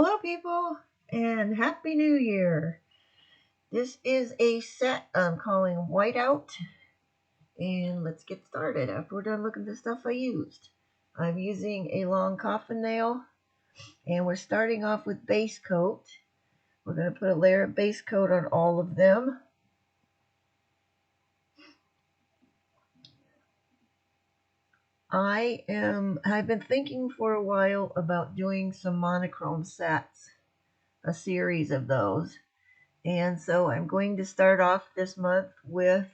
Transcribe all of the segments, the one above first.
Hello people and Happy New Year. This is a set I'm calling Whiteout, and let's get started after we're done looking at the stuff I used. I'm using a long coffin nail, and we're starting off with base coat. We're going to put a layer of base coat on all of them. I've been thinking for a while about doing some monochrome sets, a series of those. And so I'm going to start off this month with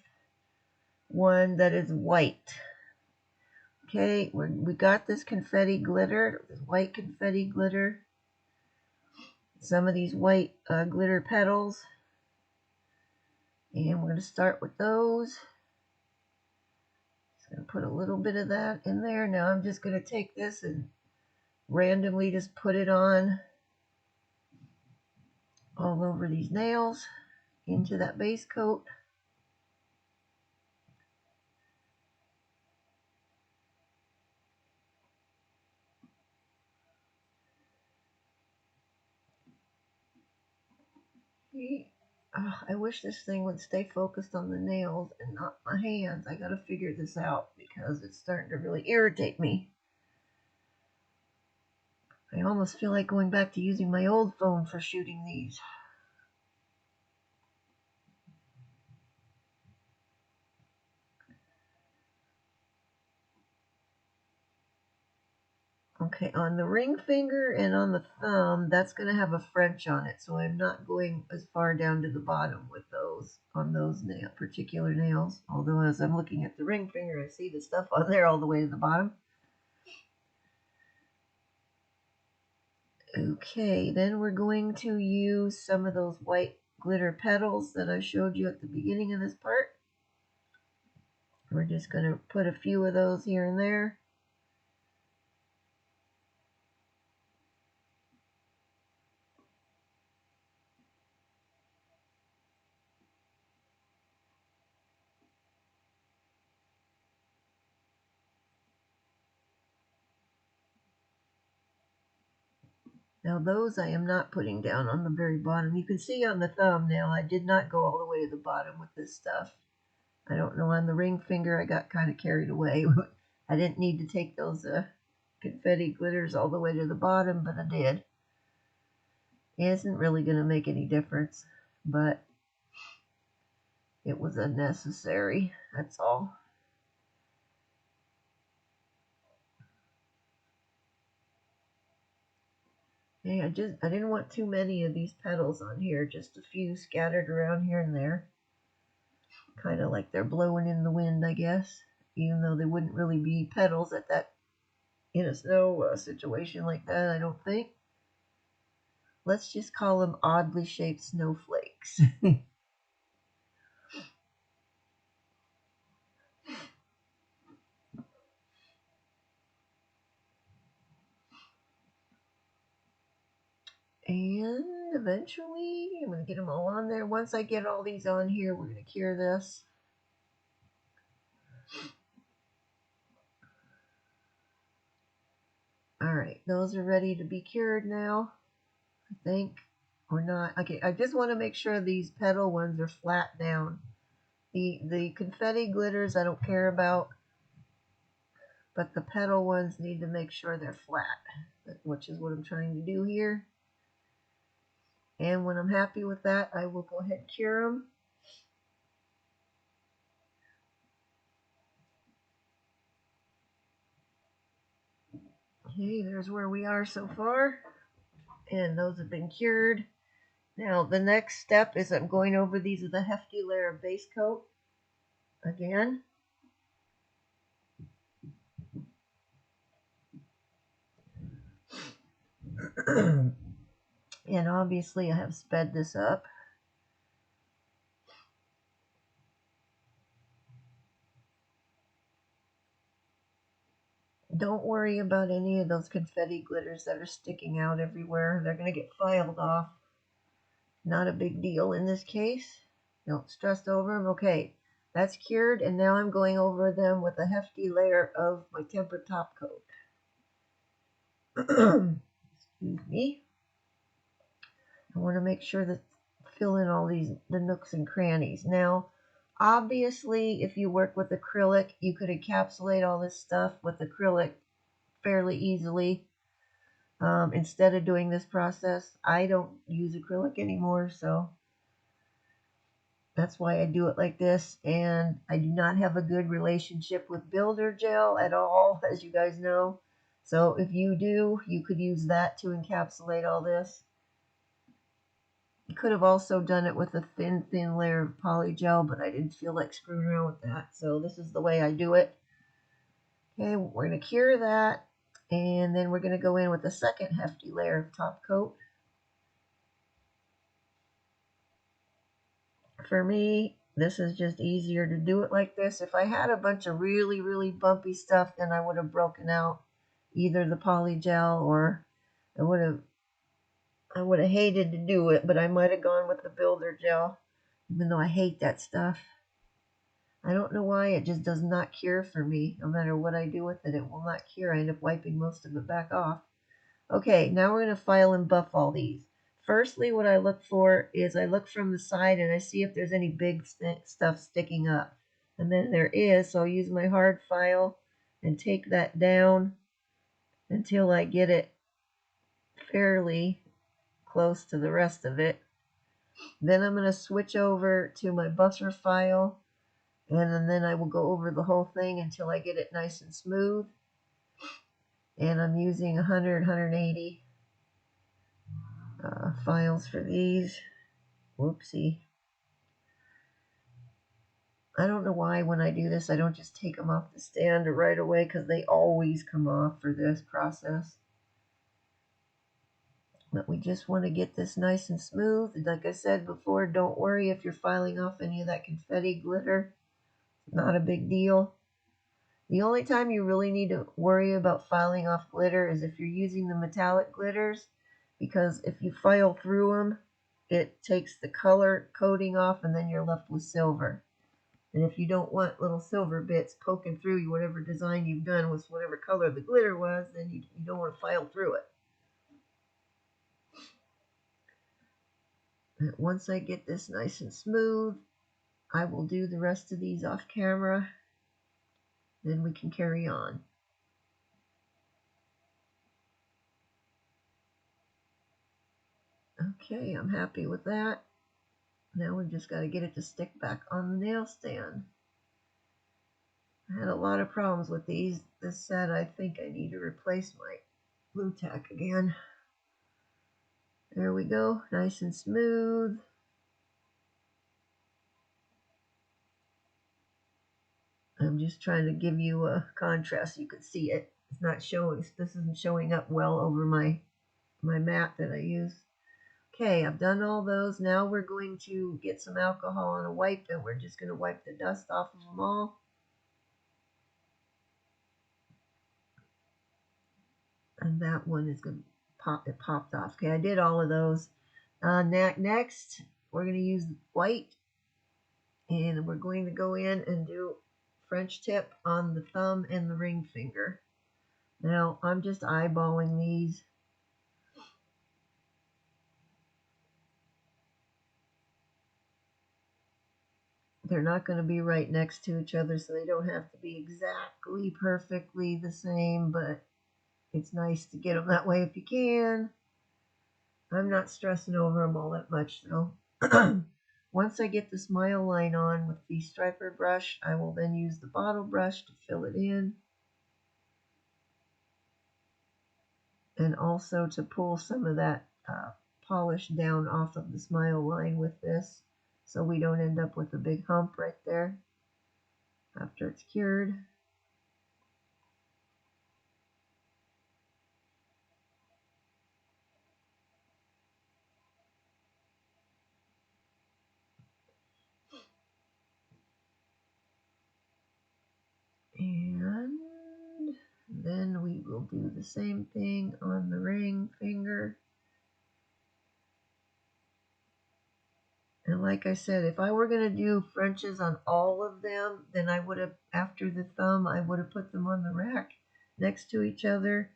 one that is white. Okay, we got this confetti glitter, this white confetti glitter. Some of these white glitter petals. And we're going to start with those. Just going to put a little bit of that in there. Now I'm just going to take this and randomly just put it on all over these nails into that base coat. Oh, I wish this thing would stay focused on the nails and not my hands. I gotta figure this out because it's starting to really irritate me. I almost feel like going back to using my old phone for shooting these. Okay, on the ring finger and on the thumb, that's going to have a French on it, so I'm not going as far down to the bottom with those, on those particular nails. Although as I'm looking at the ring finger, I see the stuff on there all the way to the bottom. Okay, then we're going to use some of those white glitter petals that I showed you at the beginning of this part. We're just going to put a few of those here and there. Now those I am not putting down on the very bottom. You can see on the thumbnail I did not go all the way to the bottom with this stuff. I don't know, on the ring finger I got kind of carried away. I didn't need to take those confetti glitters all the way to the bottom, but I did. It isn't really going to make any difference, but it was unnecessary, that's all. Okay, I didn't want too many of these petals on here, just a few scattered around here and there. Kind of like they're blowing in the wind, I guess, even though they wouldn't really be petals at that in a snow situation like that, I don't think. Let's just call them oddly shaped snowflakes. And eventually, I'm going to get them all on there. Once I get all these on here, we're going to cure this. Alright, those are ready to be cured now, I think. Or not. Okay, I just want to make sure these petal ones are flat down. The confetti glitters I don't care about, but the petal ones need to make sure they're flat, which is what I'm trying to do here. And when I'm happy with that, I will go ahead and cure them. Okay, there's where we are so far. And those have been cured. Now, the next step is I'm going over these with a hefty layer of base coat again. And obviously I have sped this up. Don't worry about any of those confetti glitters that are sticking out everywhere. They're going to get filed off. Not a big deal in this case. Don't stress over them. Okay, that's cured, and now I'm going over them with a hefty layer of my tempered top coat. Excuse me. I want to make sure that fill in all the nooks and crannies. Now, obviously, if you work with acrylic, you could encapsulate all this stuff with acrylic fairly easily. Instead of doing this process, I don't use acrylic anymore, so that's why I do it like this. And I do not have a good relationship with builder gel at all, as you guys know. So if you do, you could use that to encapsulate all this. You could have also done it with a thin layer of polygel, but I didn't feel like screwing around with that. So this is the way I do it. Okay, we're going to cure that. And then we're going to go in with a second hefty layer of top coat. For me, this is just easier to do it like this. If I had a bunch of really bumpy stuff, then I would have broken out either the polygel or I would have hated to do it, but I might have gone with the builder gel, even though I hate that stuff. I don't know why, it just does not cure for me. No matter what I do with it, it will not cure. I end up wiping most of it back off. Okay, now we're going to file and buff all these. Firstly, what I look for is I look from the side and I see if there's any big stuff sticking up. And then there is, so I'll use my hard file and take that down until I get it fairly close to the rest of it. Then I'm going to switch over to my buffer file, and then I will go over the whole thing until I get it nice and smooth. And I'm using 100, 180 files for these. Whoopsie. I don't know why when I do this I don't just take them off the stand right away, because they always come off for this process. But we just want to get this nice and smooth. Like I said before, don't worry if you're filing off any of that confetti glitter. Not a big deal. The only time you really need to worry about filing off glitter is if you're using the metallic glitters, because if you file through them, it takes the color coating off and then you're left with silver. And if you don't want little silver bits poking through you, whatever design you've done with whatever color the glitter was, then you don't want to file through it. And once I get this nice and smooth, I will do the rest of these off camera. Then we can carry on. Okay, I'm happy with that. Now we've just got to get it to stick back on the nail stand. I had a lot of problems with these. This set, I think I need to replace my glue tack again. There we go, nice and smooth. I'm just trying to give you a contrast so you can see it. It's not showing, this isn't showing up well over my mat that I use. Okay, I've done all those. Now we're going to get some alcohol on a wipe, and we're just going to wipe the dust off of them all. And that one is going to pop, it popped off. Okay, I did all of those. Next, we're going to use white, and we're going to go in and do French tip on the thumb and the ring finger. Now, I'm just eyeballing these. They're not going to be right next to each other, so they don't have to be exactly perfectly the same, but it's nice to get them that way if you can. I'm not stressing over them all that much, though. Once I get the smile line on with the striper brush, I will then use the bottle brush to fill it in. And also to pull some of that polish down off of the smile line with this, so we don't end up with a big hump right there after it's cured. And then we will do the same thing on the ring finger. And like I said, if I were going to do Frenches on all of them, then I would have, after the thumb, I would have put them on the rack next to each other.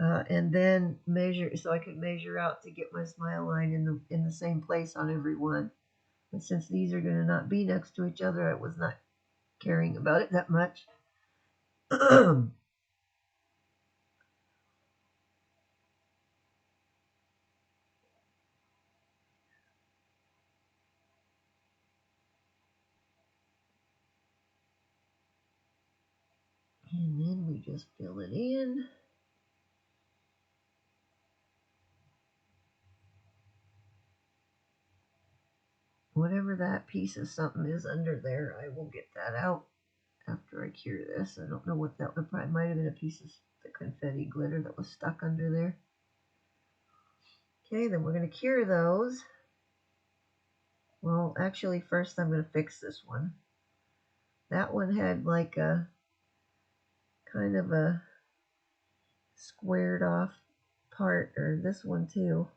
and then measure, so I could measure out to get my smile line in the same place on every one. But since these are going to not be next to each other, I was not caring about it that much. And then we just fill it in. Whatever that piece of something is under there, I will get that out after I cure this. I don't know what that would probably might have been a piece of the confetti glitter that was stuck under there. Okay, then we're going to cure those. Well, actually, first I'm going to fix this one. That one had like a kind of a squared off part, or this one too.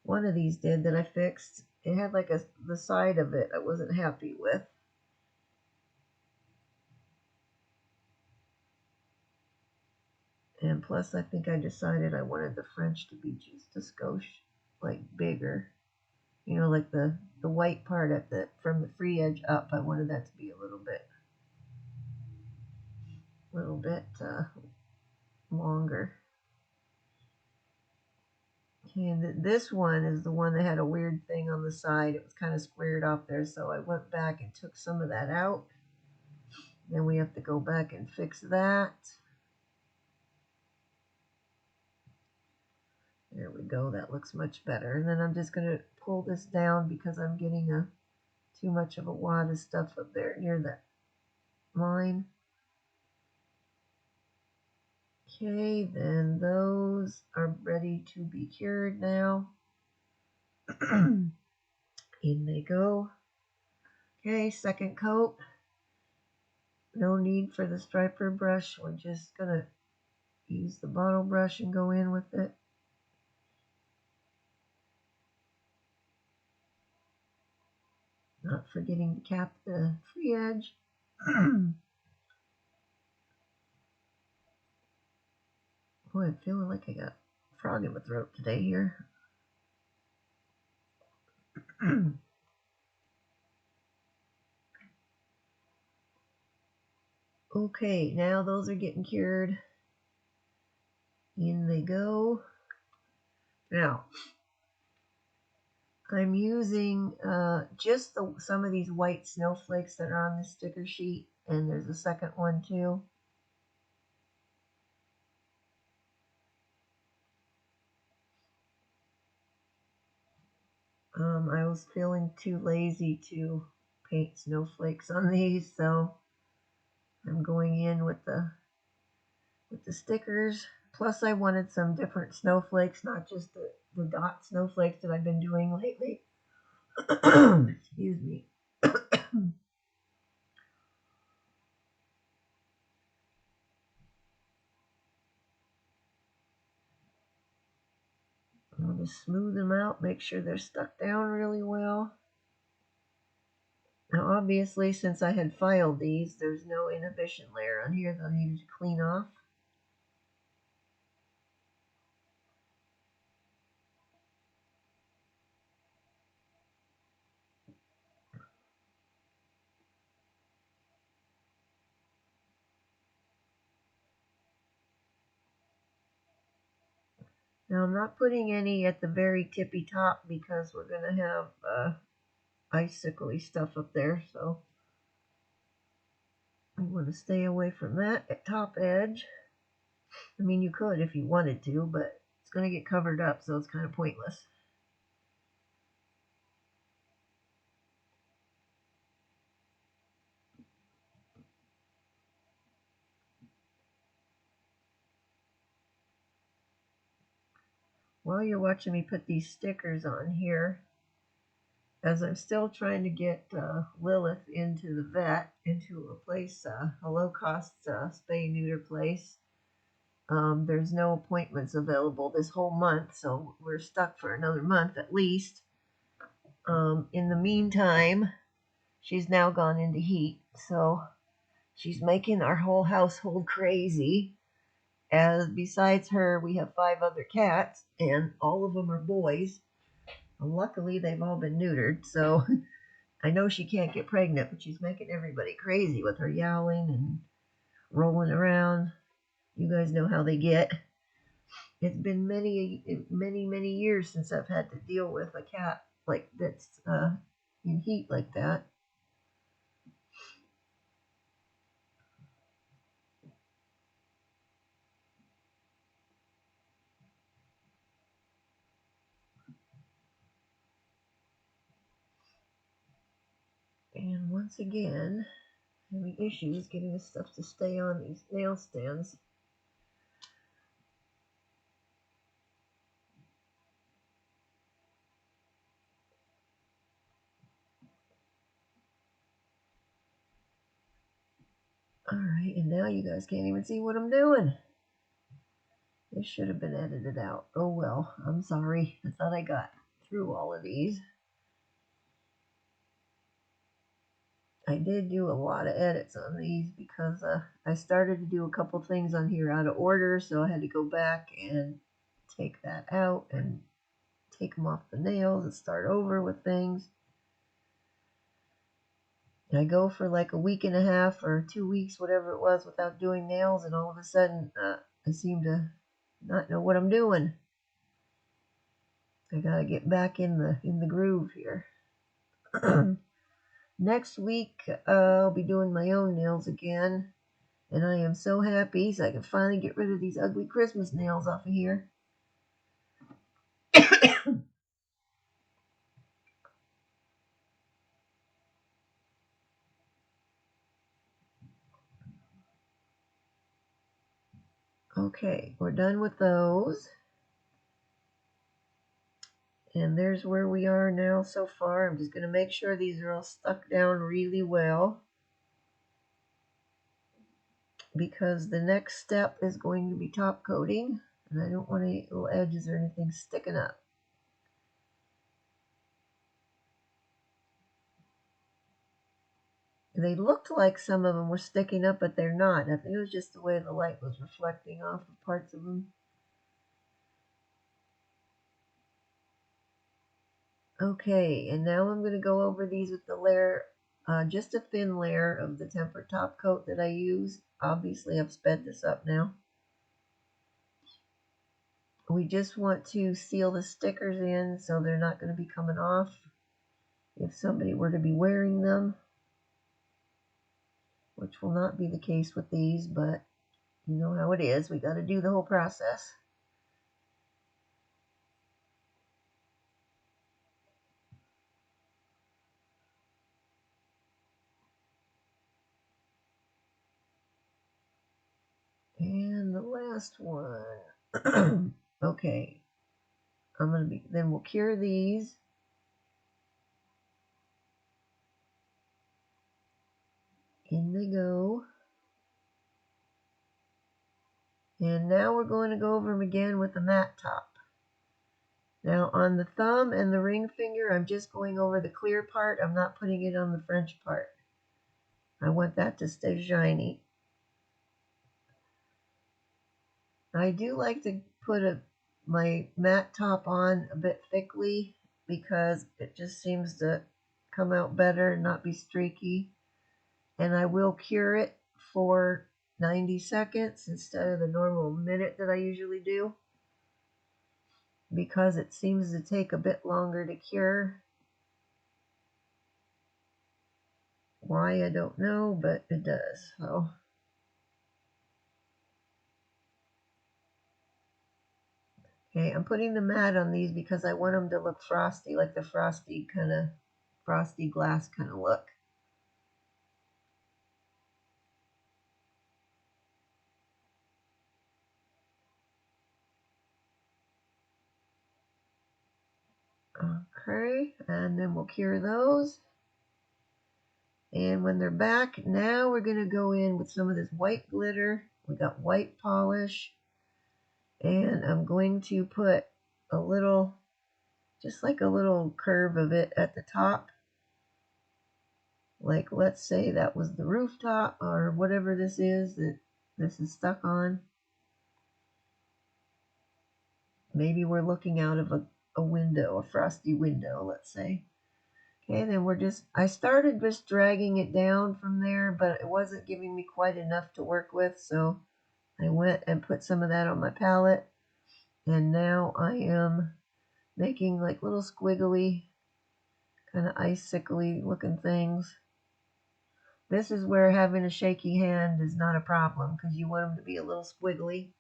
One of these did that I fixed. It had like the side of it I wasn't happy with. And plus, I think I decided I wanted the French to be just a skosh like bigger. You know, like the white part at the from the free edge up. I wanted that to be a little bit longer. Okay, and this one is the one that had a weird thing on the side. It was kind of squared off there, so I went back and took some of that out. Then we have to go back and fix that. There we go. That looks much better. And then I'm just going to pull this down because I'm getting too much of a wad of stuff up there near that line. Okay, then those are ready to be cured now. In they go. Okay, second coat. No need for the striper brush. We're just going to use the bottle brush and go in with it. Not forgetting to cap the free edge. Boy, I'm feeling like I got a frog in my throat today here. Okay, now those are getting cured. In they go. Now, I'm using just some of these white snowflakes that are on this sticker sheet, and there's a second one too. I was feeling too lazy to paint snowflakes on these, so I'm going in with the stickers. Plus, I wanted some different snowflakes, not just the dot snowflakes that I've been doing lately. Excuse me. I'll just smooth them out, make sure they're stuck down really well. Now, obviously, since I had filed these, there's no inhibition layer on here that I needed to clean off. Now, I'm not putting any at the very tippy top because we're going to have icicle-y stuff up there, so I want to stay away from that at top edge. I mean, you could if you wanted to, but it's going to get covered up, so it's kind of pointless. While you're watching me put these stickers on here, as I'm still trying to get Lilith into the vet, into a place, a low-cost spay-neuter place, there's no appointments available this whole month, so we're stuck for another month at least. In the meantime, she's now gone into heat, so she's making our whole household crazy. as besides her, we have 5 other cats, and all of them are boys. And luckily, they've all been neutered, so I know she can't get pregnant, but she's making everybody crazy with her yowling and rolling around. You guys know how they get. It's been many years since I've had to deal with a cat like that's in heat like that. And once again, having issues getting this stuff to stay on these nail stands. Alright, and now you guys can't even see what I'm doing. This should have been edited out. Oh well, I'm sorry. I thought I got through all of these. I did do a lot of edits on these because I started to do a couple things on here out of order, so I had to go back and take that out and take them off the nails and start over with things. And I go for like a week and a half or 2 weeks, whatever it was, without doing nails, and all of a sudden I seem to not know what I'm doing. I gotta get back in the groove here. Next week I'll be doing my own nails again, and I am so happy so I can finally get rid of these ugly Christmas nails off of here. Okay, we're done with those. And there's where we are now so far. I'm just going to make sure these are all stuck down really well, because the next step is going to be top coating, and I don't want any little edges or anything sticking up. They looked like some of them were sticking up, but they're not. I think it was just the way the light was reflecting off of parts of them. Okay, and now I'm going to go over these with the layer, just a thin layer of the tempered top coat that I use. Obviously, I've sped this up now. We just want to seal the stickers in so they're not going to be coming off if somebody were to be wearing them, which will not be the case with these, but you know how it is. We got to do the whole process. And the last one. Okay. Then we'll cure these. In they go. And now we're going to go over them again with the matte top. Now on the thumb and the ring finger, I'm just going over the clear part. I'm not putting it on the French part. I want that to stay shiny. I do like to put my matte top on a bit thickly because it just seems to come out better and not be streaky. And I will cure it for 90 seconds instead of the normal minute that I usually do, because it seems to take a bit longer to cure. Why, I don't know, but it does. So okay, I'm putting the matte on these because I want them to look frosty, like the frosty glass kind of look. Okay, and then we'll cure those. And when they're back, now we're going to go in with some of this white glitter. We got white polish. And I'm going to put a little, just like a little curve of it at the top. Like, let's say that was the rooftop or whatever this is that this is stuck on. Maybe we're looking out of a window, a frosty window, let's say. Okay, then I started just dragging it down from there, but it wasn't giving me quite enough to work with, so I went and put some of that on my palette, and now I am making like little squiggly, kind of icicle-y looking things. This is where having a shaky hand is not a problem, because you want them to be a little squiggly.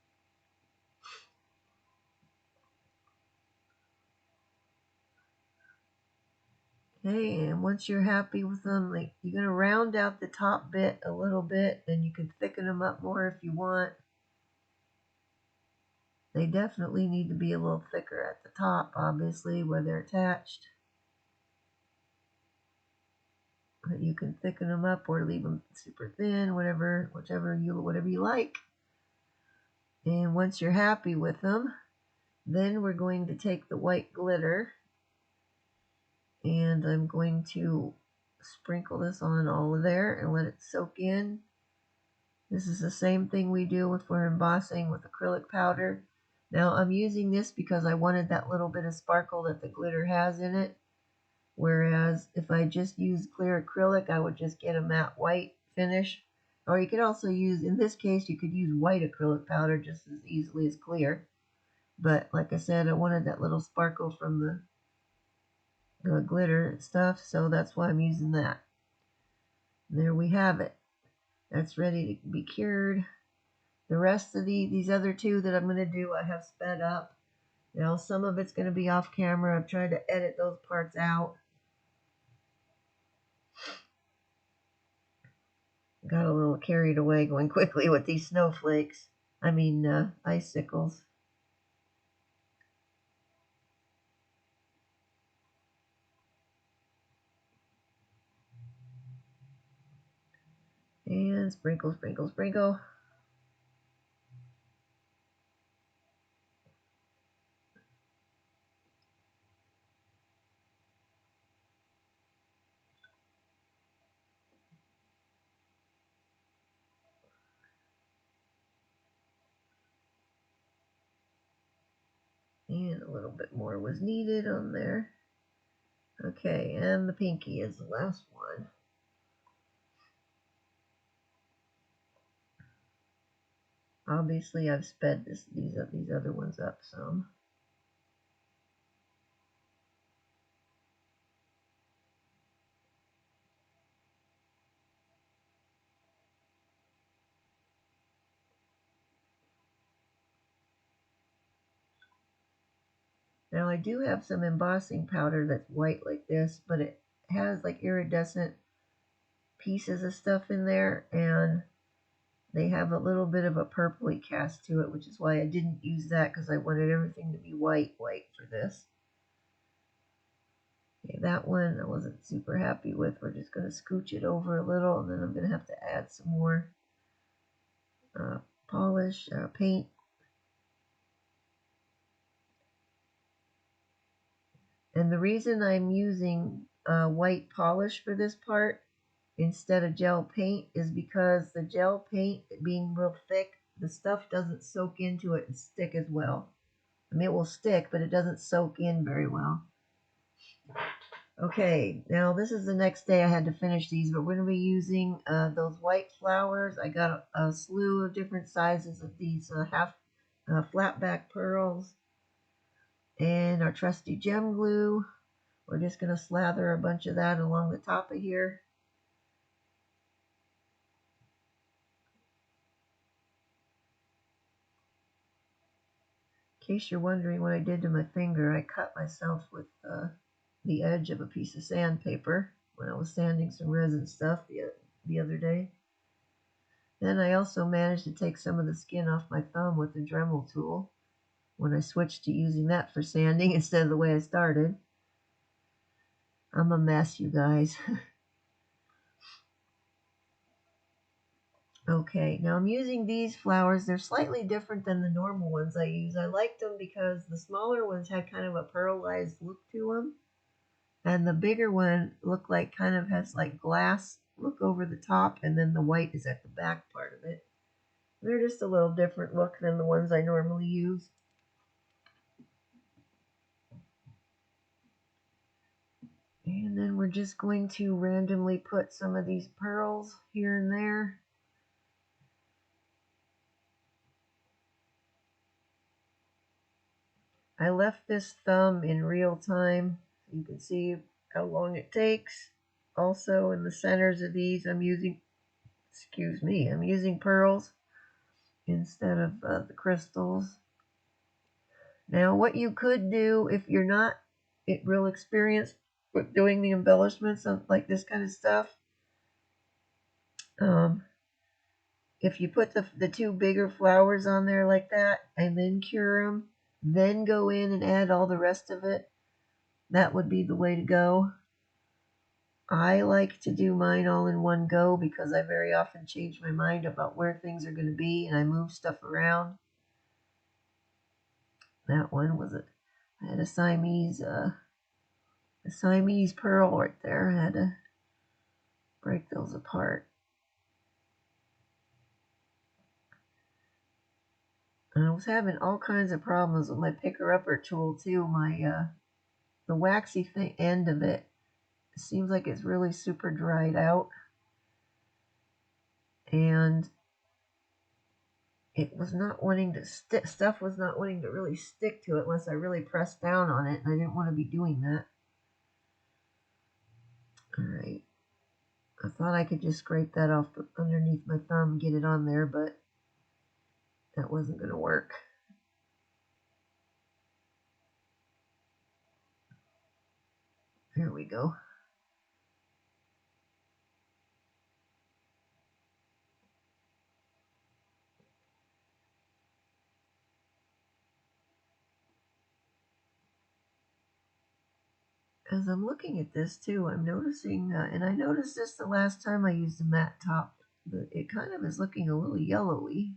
Okay, and once you're happy with them, like you're going to round out the top bit a little bit, and you can thicken them up more if you want. They definitely need to be a little thicker at the top, obviously, where they're attached. But you can thicken them up or leave them super thin, whatever you like. And once you're happy with them, then we're going to take the white glitter, and I'm going to sprinkle this on all of there and let it soak in. This is the same thing we do for embossing with acrylic powder. Now I'm using this because I wanted that little bit of sparkle that the glitter has in it. Whereas if I just use clear acrylic, I would just get a matte white finish. Or you could also use, in this case, you could use white acrylic powder just as easily as clear. But like I said, I wanted that little sparkle from the glitter stuff, so that's why I'm using that. There we have it. That's ready to be cured. The rest of these other two that I'm going to do, I have sped up. Now, some of it's going to be off camera. I've tried to edit those parts out. Got a little carried away going quickly with these snowflakes. Icicles. And sprinkle, sprinkle, sprinkle. And a little bit more was needed on there. Okay, and the pinky is the last one. Obviously, I've sped these other ones up some. Now I do have some embossing powder that's white like this, but it has like iridescent pieces of stuff in there, and they have a little bit of a purpley cast to it, which is why I didn't use that, because I wanted everything to be white for this. Okay, that one I wasn't super happy with. We're just going to scooch it over a little, and then I'm going to have to add some more paint. And the reason I'm using white polish for this part instead of gel paint is because the gel paint being real thick, the stuff doesn't soak into it and stick as well. I mean, it will stick, but it doesn't soak in very well. Okay, now this is the next day I had to finish these, but we're going to be using those white flowers. I got a slew of different sizes of these flatback pearls and our trusty gem glue. We're just going to slather a bunch of that along the top of here. In case you're wondering what I did to my finger, I cut myself with the edge of a piece of sandpaper when I was sanding some resin stuff the other day. Then I also managed to take some of the skin off my thumb with the Dremel tool when I switched to using that for sanding instead of the way I started. I'm a mess, you guys. Okay, now I'm using these flowers. They're slightly different than the normal ones I use. I liked them because the smaller ones had kind of a pearlized look to them. And the bigger one looked like kind of has like glass look over the top, and then the white is at the back part of it. They're just a little different look than the ones I normally use. And then we're just going to randomly put some of these pearls here and there. I left this thumb in real time. You can see how long it takes. Also in the centers of these I'm using pearls instead of the crystals. Now what you could do if you're not real experienced with doing the embellishments of like this kind of stuff, if you put the two bigger flowers on there like that and then cure them, then go in and add all the rest of it, that would be the way to go. I like to do mine all in one go because I very often change my mind about where things are going to be and I move stuff around. That one was I had a Siamese pearl right there. I had to break those apart. And I was having all kinds of problems with my picker-upper tool too. My the waxy end of it seems like it's really super dried out, and it was not wanting to stick. Stuff was not wanting to really stick to it unless I really pressed down on it, and I didn't want to be doing that. All right, I thought I could just scrape that off underneath my thumb and get it on there, but that wasn't going to work. There we go. As I'm looking at this too, I'm noticing, and I noticed this the last time I used a matte top, that it kind of is looking a little yellowy.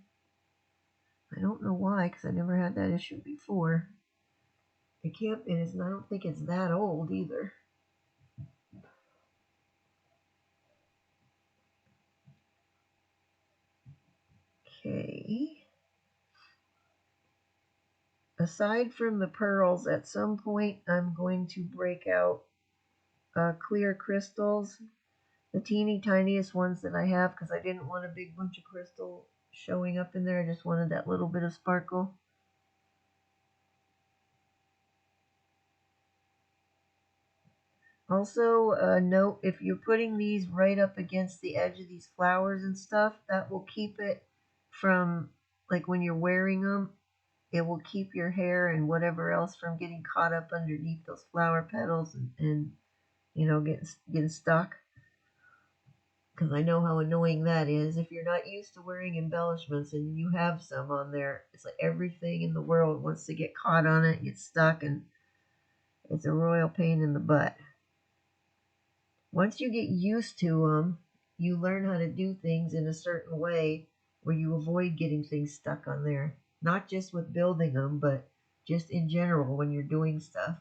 I don't know why, because I never had that issue before. I don't think it's that old either. Okay. Aside from the pearls, at some point I'm going to break out clear crystals, the teeny tiniest ones that I have, because I didn't want a big bunch of crystal showing up in there. I just wanted that little bit of sparkle. Also, note if you're putting these right up against the edge of these flowers and stuff, that will keep it from, like when you're wearing them, it will keep your hair and whatever else from getting caught up underneath those flower petals and you know, getting stuck. Because I know how annoying that is. If you're not used to wearing embellishments and you have some on there, it's like everything in the world wants to get caught on it, get stuck, and it's a royal pain in the butt. Once you get used to them, you learn how to do things in a certain way where you avoid getting things stuck on there. Not just with building them, but just in general when you're doing stuff.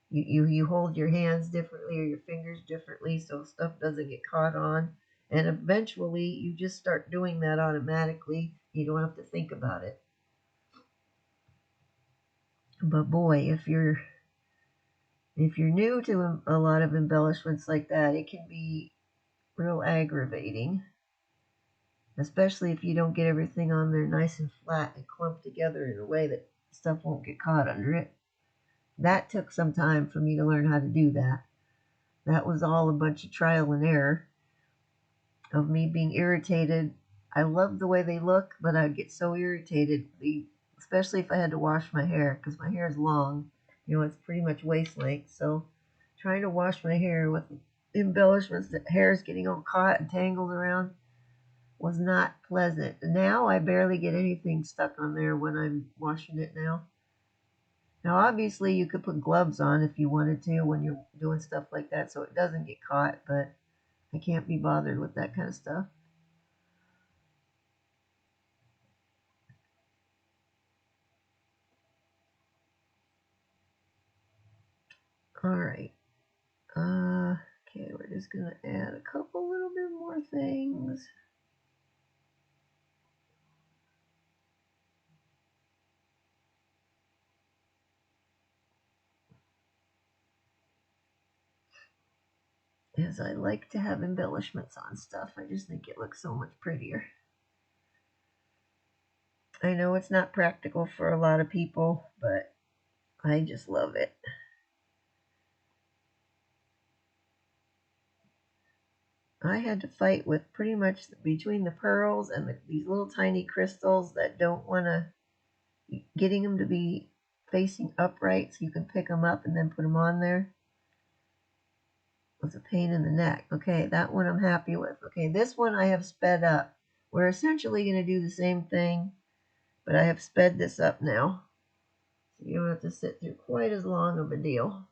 You hold your hands differently or your fingers differently so stuff doesn't get caught on. And eventually you just start doing that automatically. You don't have to think about it. But boy, if you're new to a lot of embellishments like that, it can be real aggravating. Especially if you don't get everything on there nice and flat and clumped together in a way that stuff won't get caught under it. That took some time for me to learn how to do that. That was all a bunch of trial and error of me being irritated. I love the way they look, but I'd get so irritated, especially if I had to wash my hair, because my hair is long. You know, it's pretty much waist length. So trying to wash my hair with embellishments that hair is getting all caught and tangled around was not pleasant. Now I barely get anything stuck on there when I'm washing it now. Now, obviously, you could put gloves on if you wanted to when you're doing stuff like that so it doesn't get caught, but I can't be bothered with that kind of stuff. All right. Okay, we're just going to add a couple little bit more things. is I like to have embellishments on stuff. I just think it looks so much prettier. I know it's not practical for a lot of people, but I just love it. I had to fight with pretty much between the pearls and these little tiny crystals that don't want to, getting them to be facing upright so you can pick them up and then put them on there was a pain in the neck. Okay, that one I'm happy with. Okay, this one I have sped up. We're essentially going to do the same thing, but I have sped this up now. So you don't have to sit through quite as long of a deal.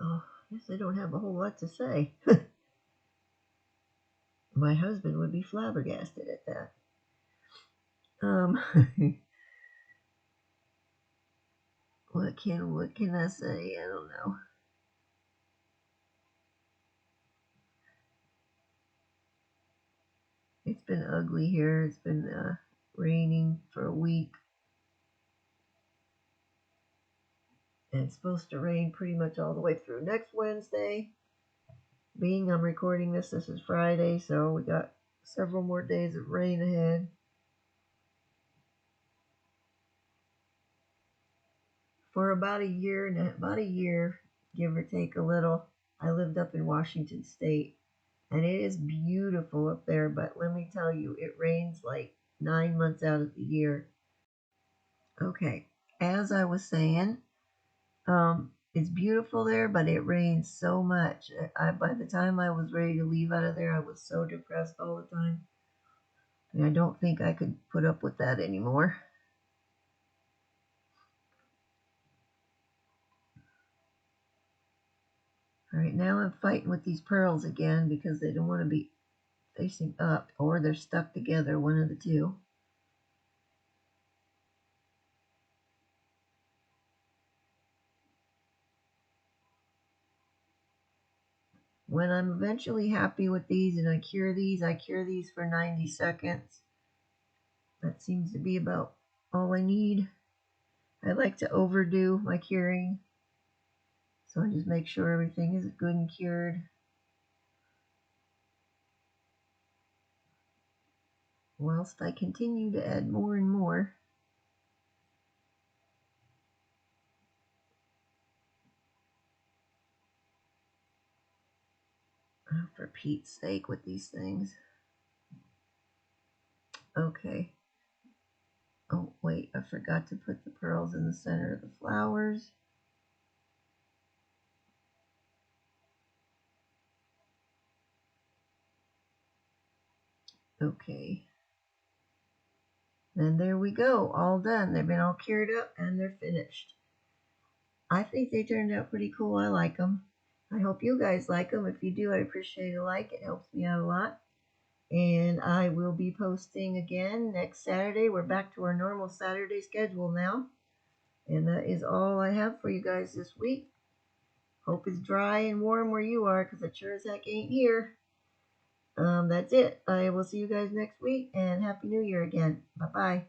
Oh, I guess I don't have a whole lot to say. My husband would be flabbergasted at that. what can I say? I don't know. It's been ugly here. It's been raining for a week. And it's supposed to rain pretty much all the way through next Wednesday. Being I'm recording this is Friday, so we got several more days of rain ahead. For about a year, give or take a little, I lived up in Washington State, and it is beautiful up there, but let me tell you, it rains like 9 months out of the year. Okay, as I was saying, it's beautiful there, but it rains so much. By the time I was ready to leave out of there, I was so depressed all the time. And I don't think I could put up with that anymore. All right, now I'm fighting with these pearls again because they don't want to be facing up, or they're stuck together, one of the two. When I'm eventually happy with these and I cure these for 90 seconds. That seems to be about all I need. I like to overdo my curing, so I just make sure everything is good and cured. Whilst I continue to add more and more. Oh, for Pete's sake with these things. Okay. Oh, wait, I forgot to put the pearls in the center of the flowers. Okay. And there we go, all done. They've been all cured up and they're finished. I think they turned out pretty cool. I like them. I hope you guys like them. If you do, I'd appreciate a like. It helps me out a lot. And I will be posting again next Saturday. We're back to our normal Saturday schedule now. And that is all I have for you guys this week. Hope it's dry and warm where you are, because it sure as heck ain't here. That's it. I will see you guys next week, and Happy New Year again. Bye-bye.